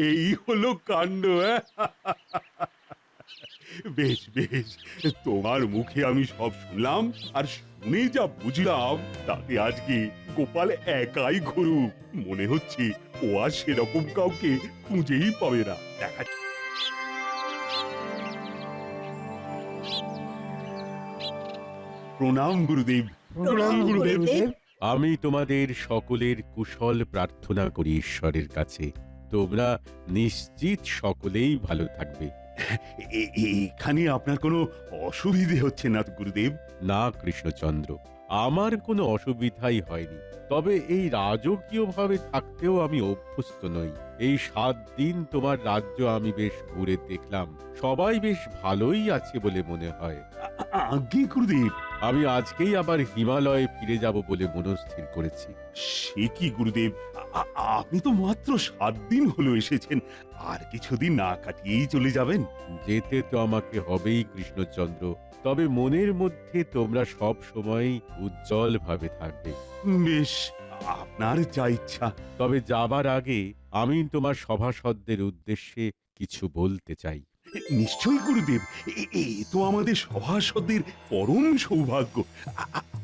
এই হলো কাণ্ড। বেশ বেশ, তোমার মুখে আমি সব শুনলাম, আর শুনে যা বুঝলাম তাতে আজকে গোপাল একাই ঘুরুক। মনে হচ্ছে ও আর সেরকম কাউকে খুঁজেই পাবে না। দেখা প্রণাম গুরুদেব। প্রণাম গুরুদেব। আমি তোমাদের সকলের কুশল প্রার্থনা করি ঈশ্বরের কাছে। তোমরা নিশ্চিত সকলেই ভালো থাকবে। এখানে আপনার কোনো অসুবিধে হচ্ছে না তো গুরুদেব? না কৃষ্ণচন্দ্র, আমার কোনো অসুবিধাই হয়নি। তবে এই রাজকীয়ভাবে থাকতেও আমি অভ্যস্ত নই। এই 7 দিন তোমার রাজ্য আমি বেশ ঘুরে দেখলাম, সবাই বেশ ভালোই আছে বলে মনে হয়। আজ্ঞে গুরুদেব। আমি আজকেই আবার হিমালয়ে ফিরে যাব বলে মনস্থির করেছি। সে কি গুরুদেব, আপনি তো মাত্র 7 দিন হলো এসেছেন, আর কিছুদিন না কাটিয়েই চলে যাবেন? যেতে তো আমাকে হবেই কৃষ্ণচন্দ্র, তবে মনের মধ্যে তোমরা সব সময় উজ্জ্বল ভাবে থাকবে। বেশ, আপনার যা ইচ্ছা। তবে যাবার আগে আমি তোমার সভাসদদের উদ্দেশ্যে কিছু বলতে চাই। নিশ্চয়ই গুরুদেব, এ তো আমাদের সভাসদের পরম সৌভাগ্য।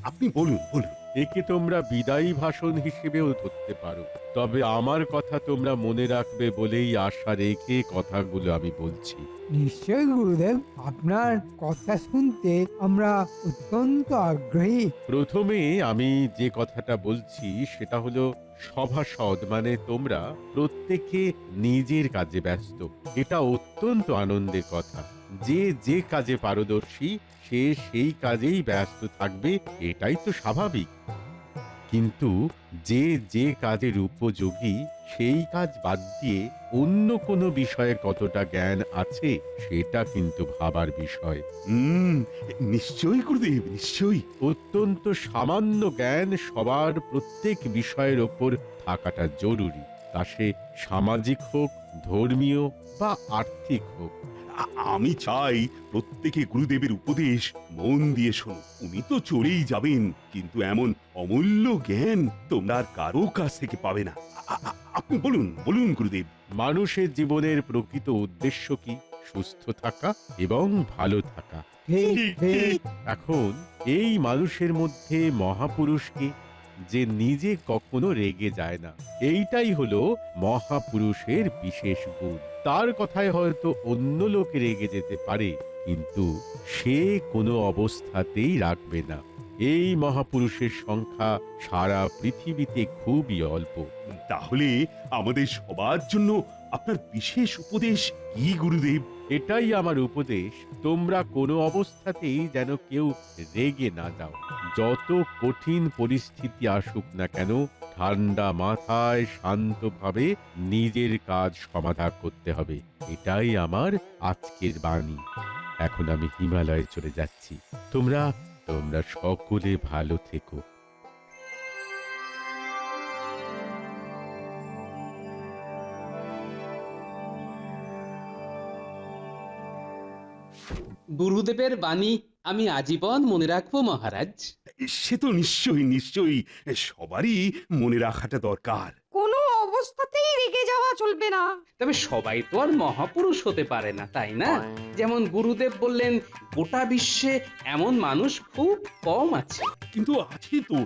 আপনি বলুন বলুন। একে তোমরা বিদায়ী ভাষণ হিসেবেও ধরতে পারো, তবে আমার কথা তোমরা মনে রাখবে বলেই আশা রেখে কথাগুলো আমি বলছি। নিশ্চয় গুরুদেব, আপনার কথা শুনতে আমরা অত্যন্ত আগ্রহী। প্রথমে আমি যে কথাটা বলছি সেটা হলো, সভাসদ মানে তোমরা প্রত্যেকে নিজের কাজে ব্যস্ত। এটা অত্যন্ত আনন্দের কথা। যে যে কাজে পারদর্শী সে সেই কাজেই ব্যস্ত থাকবে, এটাই তো স্বাভাবিক। কিন্তু যে যে কাজের উপযোগী সেই কাজ বাদ দিয়ে অন্য কোনো বিষয়ে কতটা জ্ঞান আছে সেটা কিন্তু ভাবার বিষয়। নিশ্চয়ই গুরুদেব, নিশ্চয়ই। অত্যন্ত সামান্য জ্ঞান সবার প্রত্যেক বিষয়ের ওপর থাকাটা জরুরি, তা সে সামাজিক হোক, ধর্মীয় বা আর্থিক হোক। আমি চাই প্রত্যেকে গুরুদেবের উপদেশ মন দিয়ে শোনো। উনি তো চলেই যাবেন, কিন্তু এমন অমূল্য জ্ঞান তোমরা আর কারো কাছ থেকে পাবে না। আপনি বলুন বলুন গুরুদেব। মানুষের জীবনের প্রকৃত উদ্দেশ্য কি? সুস্থ থাকা এবং ভালো থাকা। ঠিক ঠিক। এখন এই মানুষের মধ্যে মহাপুরুষকে, যে নিজে কখনো রেগে যায় না, এইটাই হলো মহাপুরুষের বিশেষ গুণ। তার কথায় হয়তো অন্য লোক রেগে যেতে পারে, কিন্তু সে কোনো অবস্থাতেই রাখবে না। এই মহাপুরুষের সংখ্যা সারা পৃথিবীতে খুবই অল্প। তাহলে আমাদের সবার জন্য আপনার বিশেষ উপদেশ কি গুরুদেব? এটাই আমার উপদেশ, তোমরা কোনো অবস্থাতেই যেন কেউ রেগে না যাও। যত কঠিন পরিস্থিতি আসুক না কেন, ঠান্ডা মাথায় শান্তভাবে নিজের কাজ সমাধান করতে হবে। এটাই আমার আজকের বাণী। এখন আমি হিমালয়ে চলে যাচ্ছি। তোমরা তোমরা সকলে ভালো থেকো। গুরুদেবের বাণী আমি আজীবন মনে রাখবো মহারাজ। সে তো নিশ্চয়ই নিশ্চয়ই, সবারই মনে রাখাটা দরকার। কোনো অবস্থাতেই রেগে যাওয়া চলবে না। তবে সবাই তো আর মহাপুরুষ হতে পারে না, তাই না? যেমন গুরুদেব বললেন, গোটা বিশ্বে এমন মানুষ খুব কম আছে। কিন্তু আছে তো।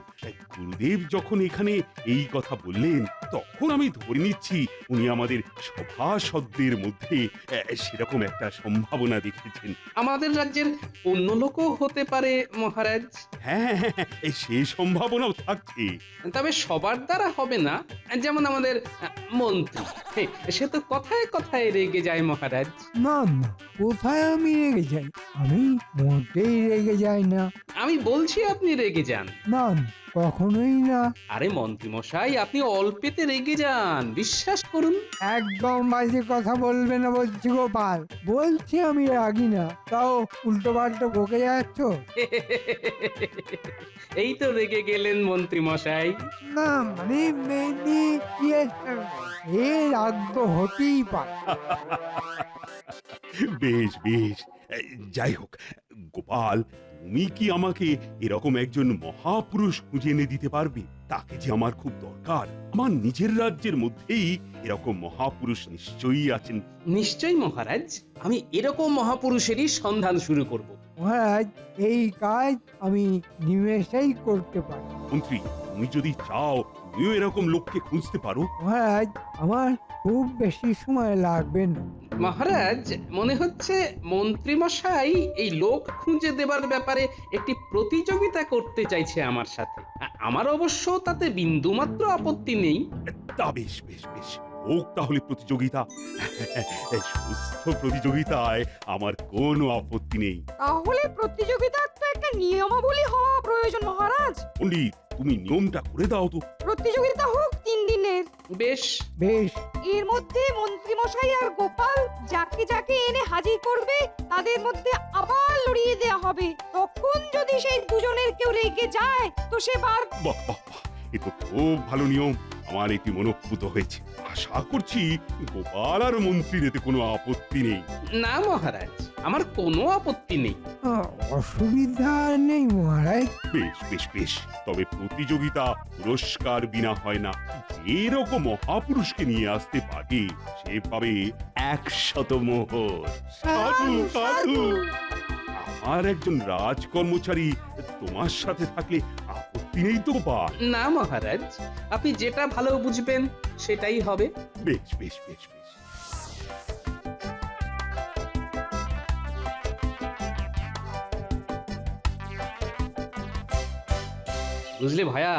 গুরুদেব যখন এখানে এই কথা বললেন, তখন আমি ধরে নিচ্ছি উনি আমাদের সভাসদদের মধ্যে সেরকম একটা সম্ভাবনা দেখেছেন। আমাদের রাজ্যের অন্য লোকও হতে পারে মহারাজ। হ্যাঁ হ্যাঁ হ্যাঁ, সে সম্ভাবনাও থাকছে। তবে সবার দ্বারা হবে না। যেমন আমাদের মন্ত্রী, সে তো কথায় কথায় রেগে যায় মহারাজ। না না, কোথায় আমি রেগে যাই? আমি মোটেই রেগে যাই না। আমি বলছি আপনি রেগে যান। না না, কখনোই না। আরে মন্ত্রী মশাই, আপনি অল্পেতে রেগে যান, বিশ্বাস করুন। একদম বাজে কথা বলবে না বলছি গোপাল। বলছি আমি রাগি না, তাও উল্টো পাল্টো বকে যাচ্ছ। এই তো রেগে গেলেন মন্ত্রী মশাই। না মানে এ রাগ তো হতেই পারে। বেশ বেশ, এ, যাই হোক গোপাল, তুমি কি আমাকে এরকম একজন মহাপুরুষ খুঁজে এনে দিতে পারবে? তাকে যে আমার খুব দরকার। আমার নিজের রাজ্যের মধ্যেই এরকম মহাপুরুষ নিশ্চয়ই আছেন। নিশ্চয়ই মহারাজ, আমি এরকম মহাপুরুষেরই সন্ধান শুরু করব। মহারাজ, এই কাজ আমি নিমেষেই করতে পারি। মন্ত্রী, তুমি যদি চাও তুমিও এরকম লোককে খুঁজতে পারো। মহারাজ, আমার খুব বেশি সময় লাগবে না। মহারাজ, মনে হচ্ছে মন্ত্রী মশাই এই লোক খুঁজে দেবার ব্যাপারে একটি প্রতিযোগিতা করতে চাইছে আমার সাথে। আমার অবশ্য তাতে বিন্দুমাত্র আপত্তি নেই। তা বেশ বেশ বেশ, হোক তাহলে প্রতিযোগিতা। সুস্থ প্রতিযোগিতায় আমার কোনো আপত্তি নেই। তাহলে প্রতিযোগিতার তো একটা নিয়মাবলী হওয়া প্রয়োজন মহারাজ। পণ্ডিত, তুমি নিয়মটা করে দাও তো। প্রতিযোগিতা হোক 3 দিনের। বেশ, বেশ, এর মধ্যে মন্ত্রী মশাই আর গোপাল যাকে যাকে এনে হাজির করবে তাদের মধ্যে আবার লড়িয়ে দেওয়া হবে। তখন যদি সেই দুজনের কেউ রেগে যায় তো সে বার। বাহ বাহ বাহ, এ তো খুব ভালো নিয়ম। আমার এটি মনোপুত হয়েছে। আশা করছি গোপাল আর মন্ত্রীর এতে কোনো আপত্তি নেই। না মহারাজ, আমার কোনো আপত্তি নেই। অসুবিধা নেই মহারাজ। বেশ বেশ বেশ, তবে প্রতিযোগিতা পুরস্কার বিনা হয় না। যেরকম মহাপুরুষকে নিয়ে আসতে পারে সে পাবে 100 মোহর। সাধু সাধু। আমার একজন রাজকর্মচারী তোমার সাথে থাকলে আপত্তি নেই তো গোপাল? না মহারাজ, আপনি যেটা ভালো বুঝবেন সেটাই হবে। বেশ বেশ বেশ বেশ। বুঝলে ভায়া,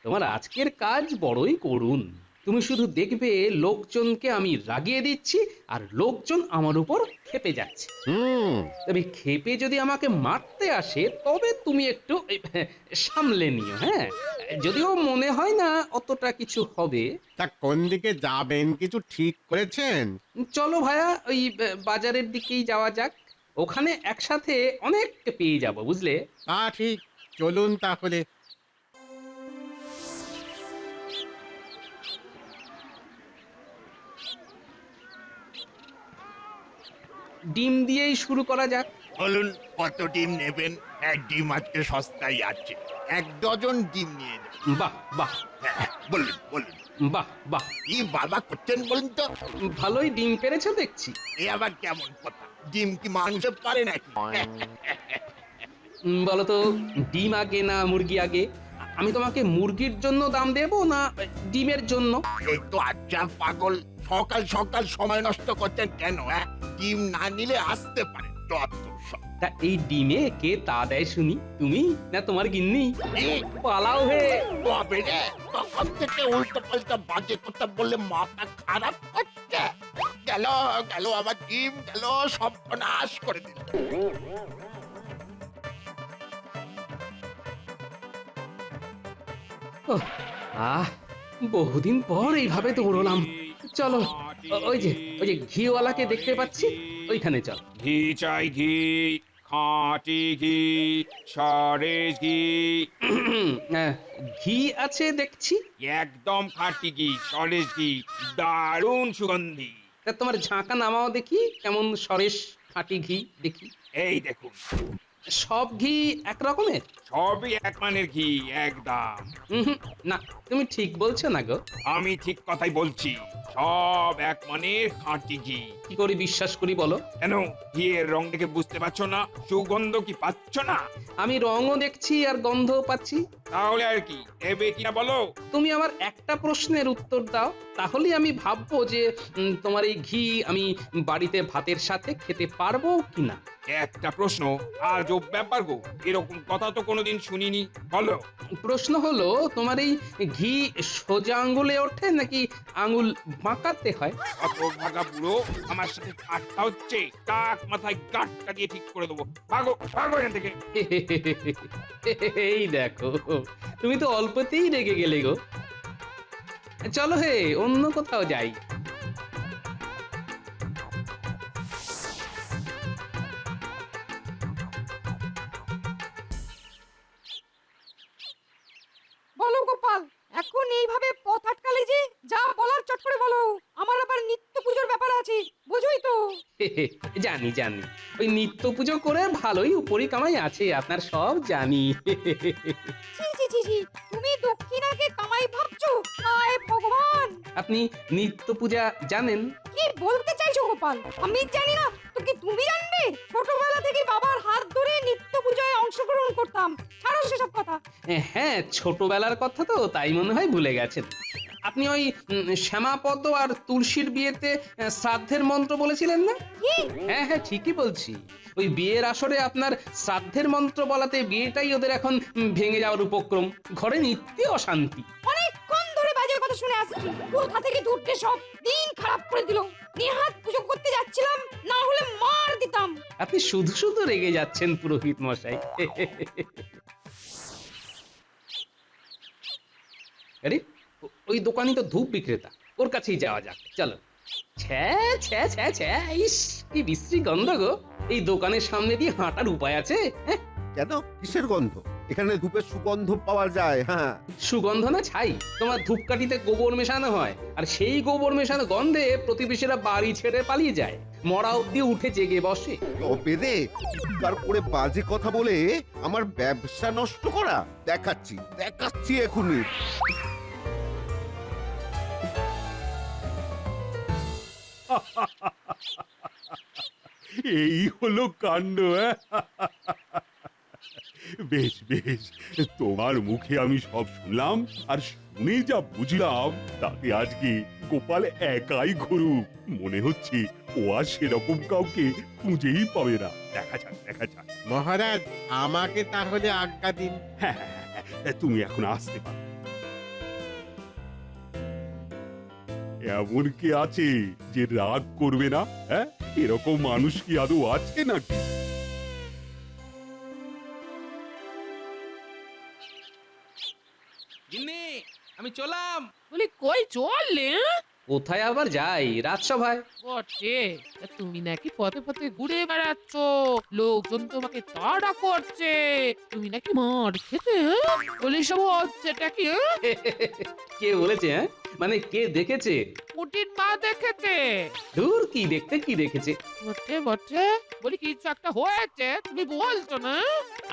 তোমার আজকের কাজ বড়ই করুণ। তুমি শুধু দেখবে লোকজনকে আমি রাগিয়ে দিচ্ছি আর লোকজন আমার উপর ক্ষেপে যাচ্ছে। তবে ক্ষেপে যদি আমাকে মারতে আসে তবে তুমি একটু সামলে নিও। হ্যাঁ, যদিও মনে হয় না অতটা কিছু হবে। তা কোন দিকে যাবেন কিছু ঠিক করেছেন? চলো ভায়া, ওই বাজারের দিকেই যাওয়া যাক। ওখানে একসাথে অনেক পেয়ে যাব, বুঝলে। তা ঠিক, চলুন তাহলে। ডিম দিয়েই শুরু করা যাক। বলুন কত ডিম নেবেন? এক ডিম আজকে সস্তায় আছে, 1 ডজন ডিম নিয়ে যান। বাহ বাহ বলুন বলুন, বাহ বাহ, কি বাবা করছেন বলুন তো? ভালোই ডিম পেরেছো দেখছি। এ আবার কেমন কথা? ডিম কি মানুষে পারে নাকি? বলো তো, ডিম আগে না মুরগি আগে? আমি তোমাকে মুরগির জন্য দাম দেব না ডিমের জন্য? এই তো আচ্ছা পাগল, সকাল সকাল সময় নষ্ট করছেন কেন? ডিম না নিলে আসতে পারেন। যত সব। তা এই ডিমে কে তা দেয় শুনি? তুমি না তোমার গিন্নি? এই পালাও হে। বাবা রে, তখন থেকে উল্টো পাল্টা বাজে কথা বললে মাথা খারাপ হচ্ছে। গেল গেল আমার ডিম গেল, সব নাশ করে দিল। ওহ, আহ, বহুদিন পর এইভাবে দৌড়লাম। চলো, ওই যে ঘিওয়ালাকে দেখতে পাচ্ছি, ওইখানে চল। ঘি চাই ঘি, খাঁটি ঘি, সরেস ঘি। ঘি আছে দেখছি। একদম খাঁটি ঘি, সরেস ঘি, দারুণ সুগন্ধি। তা তোমার ঝাঁকা নামাও দেখি, কেমন সরেস খাঁটি ঘি দেখি। এই দেখুন, সব ঘি এক রকমের? সবই এক মানের ঘি, একদম। না, তুমি ঠিক বলছো না গো। আমি ঠিক কথাই বলছি, সব এক মানের খাঁটি ঘি। কি করে বিশ্বাস করি বলো? কেন, ঘিয়ের রং দেখে বুঝতে পারছো না? সুগন্ধ কি পাচ্ছ না? আমি রঙও দেখছি আর গন্ধও পাচ্ছি। তাহলে আর কি, নেবে কিনা বলো? তুমি আমার একটা প্রশ্নের উত্তর দাও, তাহলেই আমি ভাববো যে তোমার এই ঘি আমি বাড়িতে ভাতের সাথে খেতে পারবো কিনা। একটা প্রশ্ন, আজব ব্যাপার গো, এরকম কথা তো কোনোদিন শুনিনি। বলো। প্রশ্ন হলো, তোমার এই ঘি সোজা আঙ্গুলে ওঠে নাকি আঙ্গুল বাঁকাতে হয়? অত ভাগা বুড়ো, আমার সাথে ঠাট্টা হচ্ছে। টাক মাথায় গাঁটটা দিয়ে ঠিক করে দেবো। ভাগো ভাগো এখান থেকে। এই দেখো, তুমি তো অল্পতেই রেগে গেলে গো। চলো হে, অন্য কোথাও যাই। বলো গোপাল, এখন এইভাবে পথ আটকালে যে, যা বলার চট করে বলো। আমার আবার নিত্য পুজোর ব্যাপার আছে, বুঝুই তো। জানি জানি, ওই নিত্য পুজো করে ভালোই উপরি কামাই আছে আপনার, সব জানি। ছি ছি ছি ছি, তুমি দক্ষিণাকে কামাই ভাবছো? হায় ভগবান! আপনি নিত্য পূজা জানেন? কি বলতে চাইছো গোপাল? আমি জানি না তো কি তুমি জানবে? ছোটবেলা থেকে বাবার হাত ধরে নিত্য পূজায় অংশগ্রহণ করতাম। ছাড়ো সেসব কথা। হ্যাঁ, ছোটবেলার কথা তো, তাই মনে হয় ভুলে গেছেন। আপনি ওই শ্যামাপদ আর তুলসীর বিয়েতে শ্রাদ্ধের মন্ত্র বলেছিলেন না? কি? হ্যাঁ হ্যাঁ, ঠিকই বলছি। ওই বিয়ের আসরে আপনার শ্রাদ্ধের মন্ত্র বলাতে বিয়েটাই ওদের এখন ভেঙে যাওয়ার উপক্রম। ঘরে নিত্যি অশান্তি। অনেকক্ষণ ধরে বাজে কথা শুনে আসছি। কোথা থেকে দুধটে সব দিন খারাপ করে দিল। নেহাত পুজো করতে যাচ্ছিলাম, না হলে মার দিতাম। আপনি শুধু শুধু রেগে যাচ্ছেন পুরোহিত মশাই। আরে, ওই দোকানি তো ধূপ বিক্রেতা, ওর কাছেই যাওয়া যাক, চলো। ছ্যা ছ্যা ছ্যা ছ্যা, ইস কি বিশ্রী গন্ধ গো! এই দোকানের সামনে দিয়ে হাঁটার উপায় আছে? হ্যাঁ, কেন কিসের গন্ধ? এখানে ধূপের সুগন্ধ পাওয়া যায়। হ্যাঁ, সুগন্ধ না ছাই? তোমার ধূপকাঠিতে গোবর মেশানো হয়, আর সেই গোবর মেশানো গন্ধে প্রতিবেশীরা বাড়ি ছেড়ে পালিয়ে যায়, মরা অব্দি উঠে জেগে বসে। তবে রে, চিৎকার করে বাজে কথা বলে আমার ব্যবসা নষ্ট করা? দেখাচ্ছি দেখাচ্ছি এখনই। এই হলো কাণ্ড। বেশ বেশ, তোমার মুখে আমি সব শুনলাম, আর শুনে যা বুঝলাম তাতে আজকে গোপাল একাই ঘুরুক। মনে হচ্ছে ও আর সেরকম কাউকে খুঁজেই পাবে না। দেখা যাক দেখা যাক। মহারাজ, আমাকে তাহলে আজ্ঞা দিন। হ্যাঁ, তুমি এখন আসতে পারো। এমন কি আছে যে রাগ করবে না? হ্যাঁ, এরকম মানুষ কি আদৌ আছে নাকি? গিন্নি, আমি চলাম। বলি কই চললে? কোথায় আবার যাই? রাজসভায়। বটে, তা তুমি নাকি পথে পথে ঘুরে বেড়াচ্ছ, লোকজন তোমাকে তাড়া করছে, তুমি নাকি মার খেতে, হ্যাঁ? বলি সব হচ্ছেটা কি? কে বলেছে? হ্যাঁ, মানে কে দেখেছে? পুটির মা দেখেছে। দূর, কি দেখতে, কি দেখেছে? বটে বটে, বলি কিছু একটা হয়েছে, তুমি বলছো না?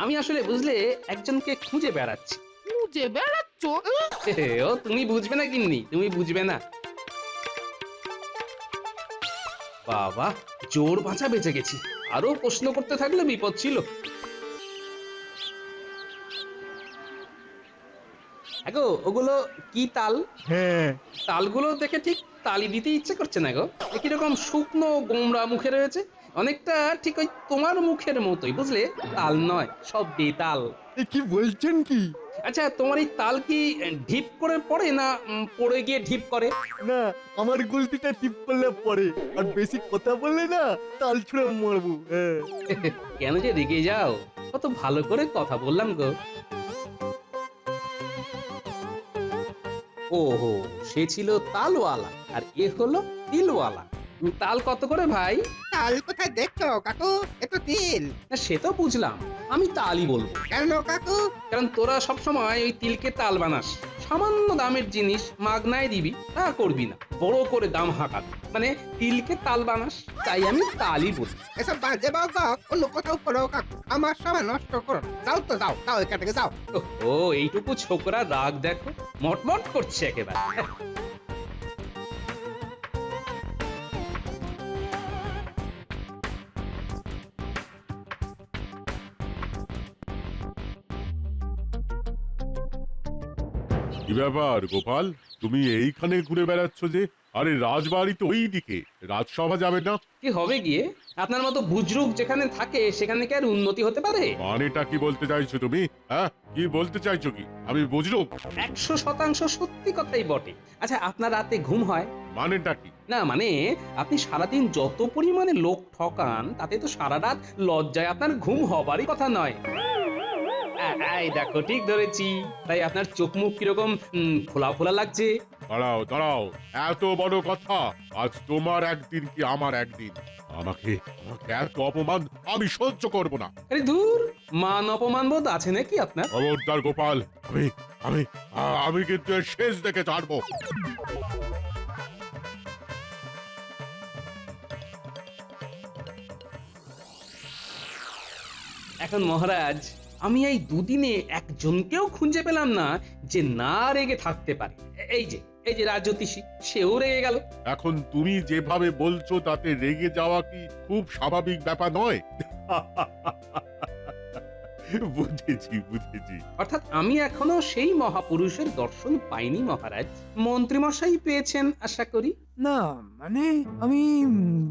আমি আসলে বুঝলে একজনকে খুঁজে বেড়াচ্ছি। খুঁজে বেড়াচ্ছ? ও তুমি বুঝবে না গিন্নি, তুমি বুঝবে না। বাবা, জোর বাঁচা বেঁচে গেছি। আরো প্রশ্ন করতে থাকলে বিপদ ছিল। গো, ওগুলো কি তাল? হ্যাঁ, তালগুলো দেখে ঠিক তালি দিতে ইচ্ছে করছে না গো। কিরকম শুকনো গোমরা মুখে রয়েছে, অনেকটা ঠিক ওই তোমার মুখের মতোই, বুঝলে? তাল নয়, সব বেতাল। কি বলছেন কি? আচ্ছা, তোমার এই তাল কি ঢিপ করে পড়ে না পড়ে গিয়ে ঢিপ করে? না, আমার গুলতিটা টিপ করলে পরে, আর বেশি কথা বললে না তাল ছুঁড়ে মারবো। কেন যে রেগে যাও? কত ভালো করে কথা বললাম গো। ওহো, সে ছিল তালওয়ালা আর এ হলো তিলওয়ালা। তাল কত করে ভাই? তাল কোথায় দেখছো কাকু? এত তিল। না, সে তো বুঝলাম, আমি তালই বলবো। কেন কাকু? কারণ তোরা সবসময় ওই তিলকে তাল বানাস। সামান্য দামের জিনিস মাগনায় দিবি, তা করবি না, বড় করে দাম হাঁকাবি। মানে তিলকে তাল বানাস, তাই আমি তালই বলি। এসব বাজে বাবা অন্য কোথাও করো কাকু, আমার সময় নষ্ট করো না। যাও তো যাও, যাও এখান থেকে যাও। ও, এইটুকু ছোকরা রাগ দেখো, মটমট করছে একেবারে। কি ব্যাপার গোপাল, তুমি এইখানে ঘুরে বেড়াচ্ছ যে? আরে রাজবাড়ি তো ওই দিকে, রাজসভা যাবে না? কি হবে গিয়ে? আপনার মতো বুজরুক যেখানে থাকে সেখানে কি আর উন্নতি হতে পারে? মানেটা কি বলতে চাইছো তুমি? হ্যাঁ, কি বলতে চাইছো কি? আমি বুঝলো 100% সত্যি কথাই বটে। আচ্ছা, আপনার রাতে ঘুম হয়? মানেটা কি? না মানে, আপনি সারাদিন যত পরিমাণে লোক ঠকান, তাতে তো সারা রাত লজ্জায় আপনার ঘুম হবারই কথা নয়। এই দেখো, ঠিক ধরেছি। তাই আপনার চোখ মুখ কিরকম ফোলা ফোলা লাগছে। দাঁড়াও দাঁড়াও, এত বড় কথা? আজ তোমার একদিন কি আমার একদিন? আমাকে আমাকে এত অপমান আমি সহ্য করব না। আরে দূর, মান অপমান বোধ আছে নাকি আপনার? খবরদার গোপাল, আমি আমি আমি কিন্তু এর শেষ দেখে ছাড়বো। এখন মহারাজ আমি এই দুদিনে একজনকেও খুঁজে পেলাম না যে না রেগে থাকতে পারে। এই যে রাজ্যোতিষী, সেও রেগে গেল। এখন তুমি যেভাবে বলছো তাতে রেগে যাওয়া কি খুব স্বাভাবিক ব্যাপার নয়? বুঝেছি বুঝেছি। অর্থাৎ আমি এখনো সেই মহাপুরুষের দর্শন পাইনি মহারাজ। মন্ত্রীমশাই পেয়েছেন আশা করি। না মানে আমি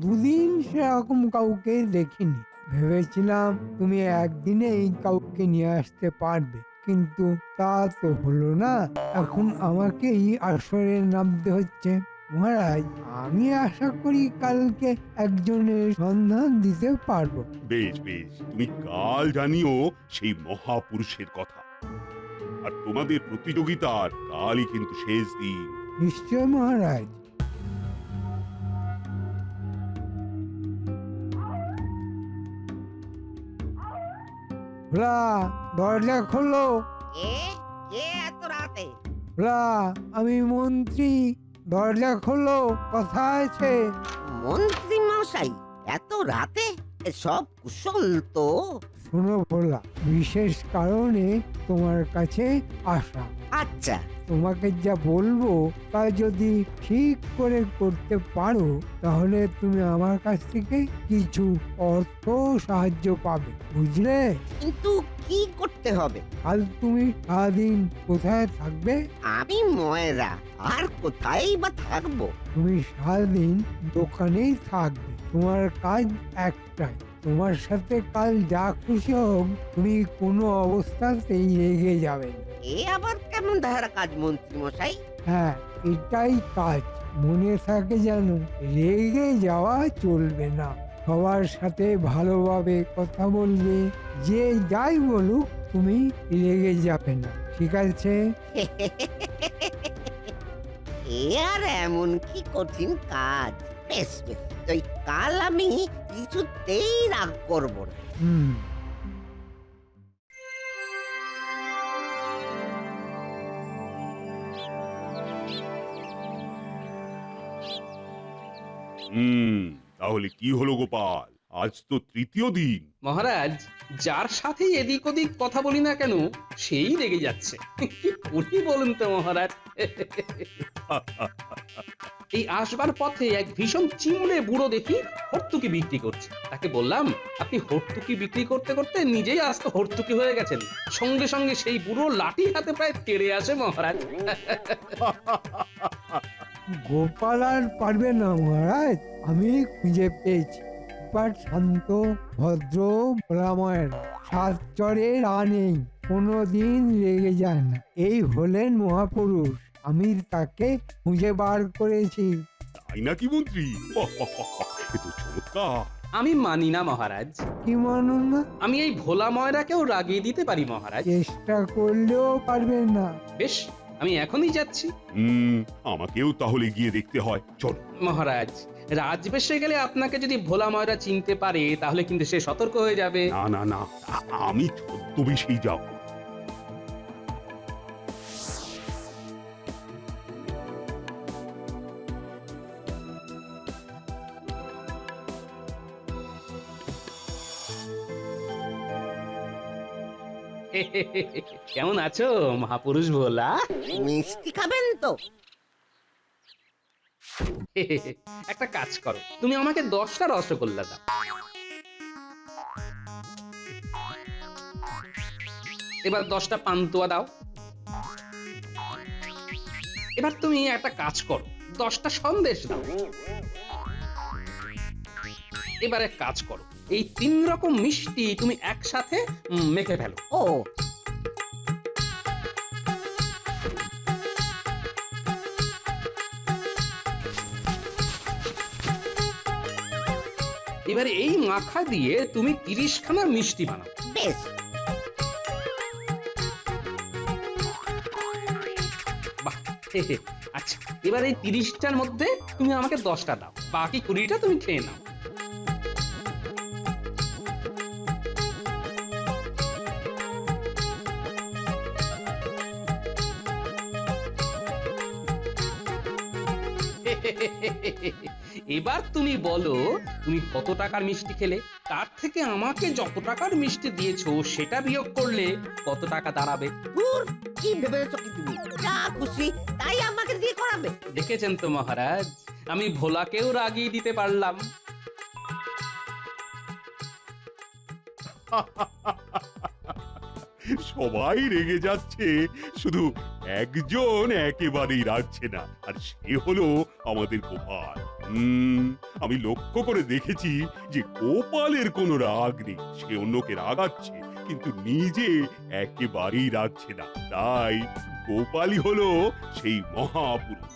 দুদিন সেরকম কাউকে দেখিনি। ভেবেছিলাম তুমি একদিনেই কাউকে নিয়ে আসতে পারবে, কিন্তু তা তো হলো না। এখন আমাকেই আসরে নামতে হচ্ছে। মহারাজ, আমি আশা করি কালকে একজনের সন্ধান দিতে পারবো। বেশ বেশ, তুমি কাল জানিও সেই মহাপুরুষের কথা। আর তোমাদের প্রতিযোগিতার কালই কিন্তু শেষ দিন। নিশ্চয় মহারাজ। ভোলা, দরজা খোলো। কে কে এত রাতে? ভোলা, আমি মন্ত্রী, দরজা খোলো, কথা আছে। মন্ত্রী মশাই এত রাতে? সব কুশল তো? শোনো ভোলা, বিশেষ কারণে তোমার কাছে আসা। আচ্ছা, তোমাকে যা বলবো তা যদি ঠিক করে করতে পারো তাহলে তুমি আমার কাছ থেকে কিছু অর্থ সাহায্য পাবে, বুঝলে? কিন্তু কি করতে হবে? কাল তুমি সারাদিন কোথায় থাকবে? আমি ময়রা, আর কোথায় বা থাকবো? তুমি সারাদিন দোকানেই থাকবে। তোমার কাজ একটাই, তোমার সাথে কাল যা খুশি হোক তুমি কোনো অবস্থাতেই রেগে যাবে না। এ আবার কেমন ধারা কাজ মন্ত্রী মশাই? হ্যাঁ, এটাই কাজ। মনে থাকে যেন রেগে যাওয়া চলবে না। সবার সাথে ভালোভাবে কথা বলবে, যে যাই বলুক তুমি রেগে যাবে না, ঠিক আছে? এ আর এমন কি কঠিন কাজ? বেশ বেশ, ওই কাল আমি কিছুতেই রাগ করবো না। হুম। তাহলে কি হলো গোপাল? আজ তো তৃতীয় দিন। মহারাজ, যার সাথে এদিক ওদিক কথা বলি না কেন সেই রেগে যাচ্ছে। কি করি বলুন তো মহারাজ? এই আসবার পথে এক ভীষণ চিমড়ে বুড়ো দেখি হর্তুকি বিক্রি করছে। তাকে বললাম, আপনি হর্তুকি বিক্রি করতে করতে নিজেই আস্ত হর্তুকি হয়ে গেছেন। সঙ্গে সঙ্গে সেই বুড়ো লাঠি হাতে প্রায় তেড়ে আসে মহারাজ। গোপাল আর পারবে না মহারাজ, আমি খুঁজে পেয়েছি। গোপাল শান্ত, ভদ্র, ভোলাময়ের, সাত চরে রা নেই, কোনোদিন রেগে যায় না। এই হলেন মহাপুরুষ। আমি তাকে খুঁজে বার করেছি। তাই নাকি মন্ত্রী? এ তো চমৎকার। আমি মানি না মহারাজ। কি মানুন না? আমি এই ভোলা ময়রাকেও রাগিয়ে দিতে পারি মহারাজ। চেষ্টা করলেও পারবে না। বেশ, আমি এখনই যাচ্ছি। আমাকেও তাহলে গিয়ে দেখতে হয়, চলো। মহারাজ, রাজবেশে গেলে আপনাকে যদি ভোলা ময়রা চিনতে পারে তাহলে কিন্তু সে সতর্ক হয়ে যাবে। না না না, আমি ছদ্মবেশেই যাব। কেমন আছো মহাপুরুষ ভোলা? মিষ্টি খাবেন তো? একটা কাজ করো, তুমি আমাকে 10টা রসগোল্লা দাও। এবার 10টা পান্তুয়া দাও। এবার তুমি একটা কাজ করো, 10টা সন্দেশ দাও। এবার এক কাজ করো, এই 3 রকম মিষ্টি তুমি একসাথে মেখে ফেলো। ও, এবারে এই মাখা দিয়ে তুমি 30খানা মিষ্টি বানাও। বেশ। বাহ, আচ্ছা, এবার এই 30টার মধ্যে তুমি আমাকে 10টা দাও, বাকি 20টা তুমি খেয়ে নাও। এবার তুমি বলো, তুমি কত টাকার মিষ্টি খেলে? তার থেকে আমাকে যত টাকার মিষ্টি দিয়েছো সেটা বিয়োগ করলে কত টাকা দাঁড়াবে? দূর, কি ভেবেছো কি তুমি? যা খুশি তাই আমাকে দিয়ে করাবে। দেখেছেন তো মহারাজ, আমি ভোলাকেও রাগিয়ে দিতে পারলাম। সবাই রেগে যাচ্ছে, শুধু একজন একেবারেই রাগছে না, আর সে হলো আমাদের গোপাল। আমি লক্ষ্য করে দেখেছি যে গোপালের কোনো রাগ নেই। সে অন্যকে রাগাচ্ছে কিন্তু নিজে একেবারেই রাগছে না। তাই গোপালই হলো সেই মহাপুরুষ।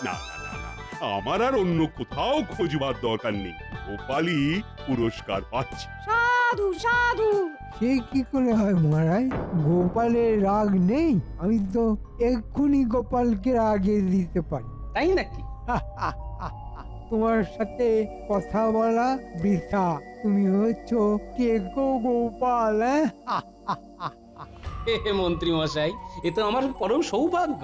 না না না না, আমার আর অন্য কোথাও খোঁজবার দরকার নেই। গোপালই পুরস্কার পাচ্ছে। সাধু সাধু। সে কি করে হয় মহারাজ? গোপালের রাগ নেই? আমি তো এক্ষুনি গোপালকে রাগিয়ে দিতে পারি। তাই নাকি? তোমার সাথে কথা বলা বৃথা। তুমি হচ্ছ টেকো গোপাল। মন্ত্রী মশাই, এ তো আমার পরম সৌভাগ্য।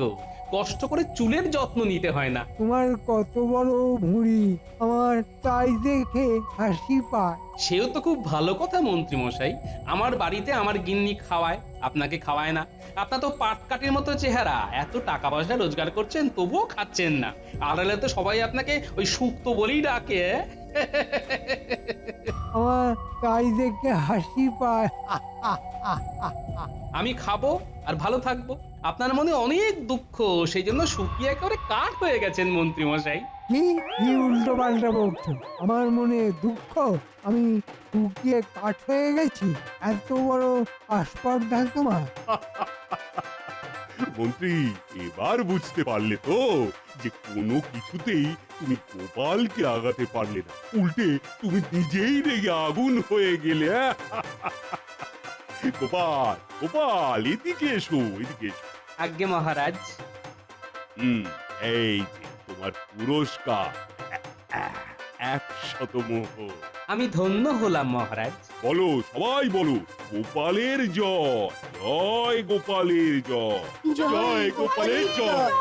কষ্ট করে চুলের যত্ন নিতে হয় না। তোমার কত বড় ভুঁড়ি, আমার তাই দেখে হাসি পায়। সেও তো খুব ভালো কথা মন্ত্রী মশাই। আমার বাড়িতে আমার গিন্নি খাওয়ায়, আপনাকে খাওয়ায় না। আপনার তো পাটকাঠির মতো চেহারা, এত টাকা পয়সা রোজগার করছেন তবুও খাচ্ছেন না। আড়ালে তো সবাই আপনাকে ওই শুক্তো বলেই ডাকে। আমার তাই দেখে হাসি পায়। আমি খাবো আর ভালো থাকবো। আপনার মনে অনেক দুঃখ, সেই জন্য শুকিয়ে একেবারে কাঠ হয়ে গেছেন মন্ত্রী মশাই। কি কি উল্টো পাল্টা বলছো? আমার মনে দুঃখ? আমি শুকিয়ে কাঠ হয়ে গেছি? এত বড় আস্পর্ধা তোমার? মন্ত্রী, এবার বুঝতে পারলে তো যে কোনো কিছুতেই তুমি গোপালকে আগাতে পারলে না, উল্টে তুমি নিজেই রেগে আগুন হয়ে গেলে। গোপাল, গোপাল, এদিকে এসো, এদিকে এসো। আজ্ঞে মহারাজ। এই যে তোমার পুরস্কার, 100 মোহর। আমি ধন্য হলাম মহারাজ। বলো, সবাই বলো, গোপালের জয়, জয় গোপালের জয়, জয় গোপালের জয়।